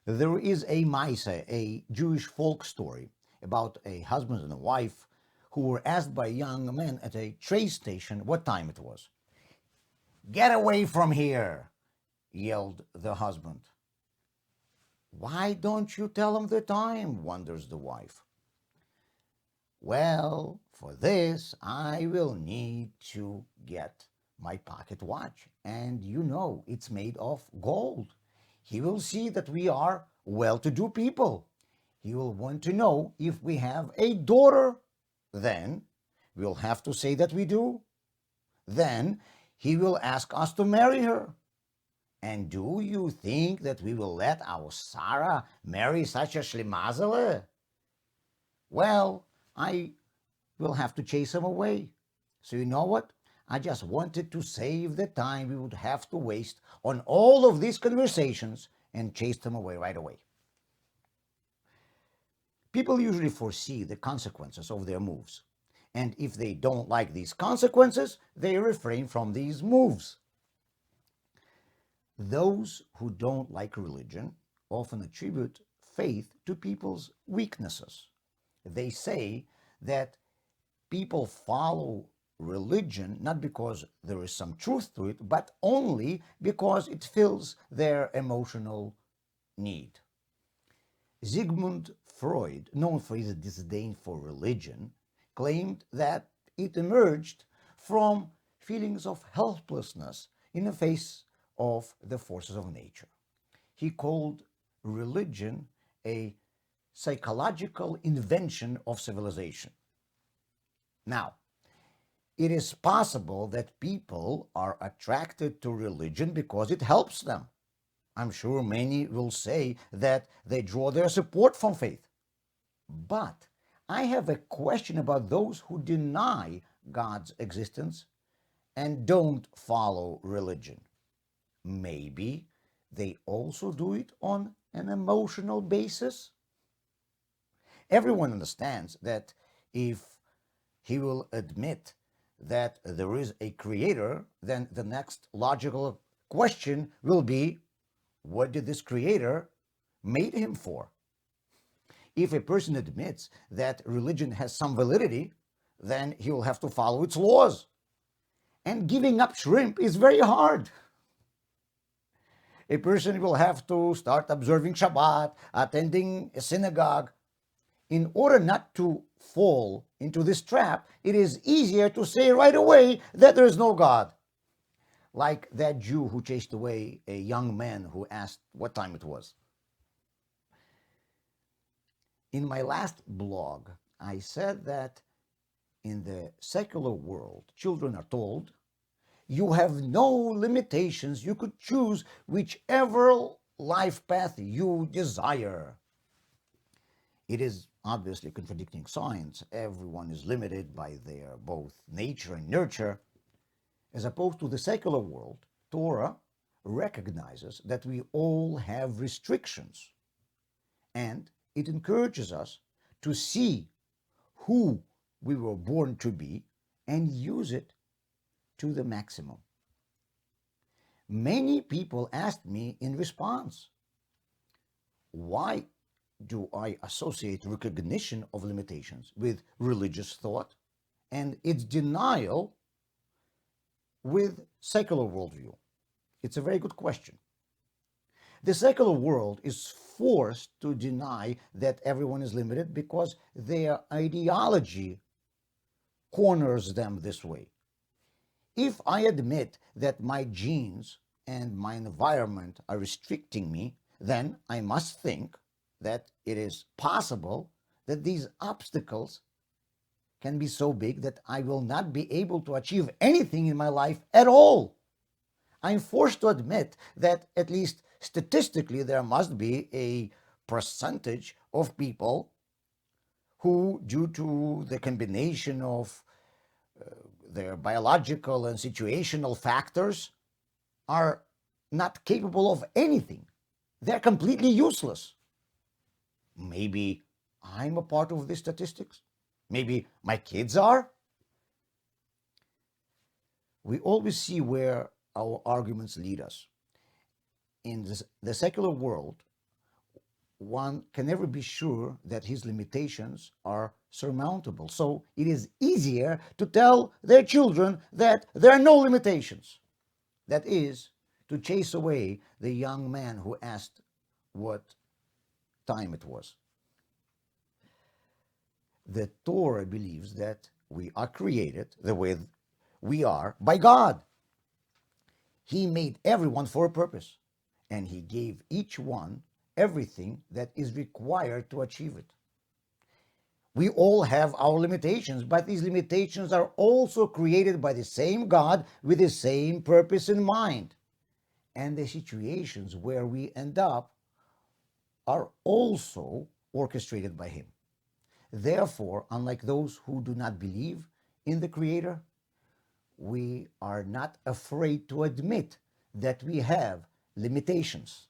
There is a Maisa, a Jewish folk story about a husband and a wife who were asked by a young man at a train station what time it was. "Get away from here," yelled the husband. "Why don't you tell him the time?" wonders the wife. "Well, for this, I will need to get my pocket watch, and you know it's made of gold. He will see that we are well to do people. He will want to know if we have a daughter. Then we'll have to say that we do. Then he will ask us to marry her. And do you think that we will let our Sarah marry such a schlimazele? Well, I will have to chase him away. So you know what? I just wanted to save the time we would have to waste on all of these conversations and chase them away right away." People usually foresee the consequences of their moves. And if they don't like these consequences, they refrain from these moves. Those who don't like religion often attribute faith to people's weaknesses. They say that people follow religion not because there is some truth to it, but only because it fills their emotional need. Sigmund Freud, known for his disdain for religion, claimed that it emerged from feelings of helplessness in the face of the forces of nature. He called religion a psychological invention of civilization. Now, it is possible that people are attracted to religion because it helps them. I'm sure many will say that they draw their support from faith. But I have a question about those who deny God's existence and don't follow religion. Maybe they also do it on an emotional basis. Everyone understands that if he will admit that there is a creator, then the next logical question will be, what did this creator made him for? If a person admits that religion has some validity, then he will have to follow its laws. And giving up shrimp is very hard. A person will have to start observing Shabbat, attending a synagogue. In order not to fall into this trap, it is easier to say right away that there is no God. Like that Jew who chased away a young man who asked what time it was. In my last blog, I said that in the secular world, children are told, you have no limitations. You could choose whichever life path you desire. It is obviously contradicting science. Everyone is limited by their both nature and nurture. As opposed to the secular world, Torah recognizes that we all have restrictions, and it encourages us to see who we were born to be and use it to the maximum. Many people asked me in response, why do I associate recognition of limitations with religious thought and its denial with secular worldview? It's a very good question. The secular world is forced to deny that everyone is limited because their ideology corners them this way. If I admit that my genes and my environment are restricting me, then I must think that it is possible that these obstacles can be so big that I will not be able to achieve anything in my life at all. I'm forced to admit that, at least statistically, there must be a percentage of people who, due to the combination of their biological and situational factors, are not capable of anything. They're completely useless. Maybe I'm a part of these statistics. Maybe my kids are. We always see where our arguments lead us. In the secular world, one can never be sure that his limitations are surmountable. So it is easier to tell their children that there are no limitations. That is, to chase away the young man who asked what time it was. The Torah believes that we are created the way we are by God. He made everyone for a purpose, and He gave each one everything that is required to achieve it. We all have our limitations, but these limitations are also created by the same God with the same purpose in mind. And the situations where we end up are also orchestrated by Him. Therefore, unlike those who do not believe in the Creator, we are not afraid to admit that we have limitations.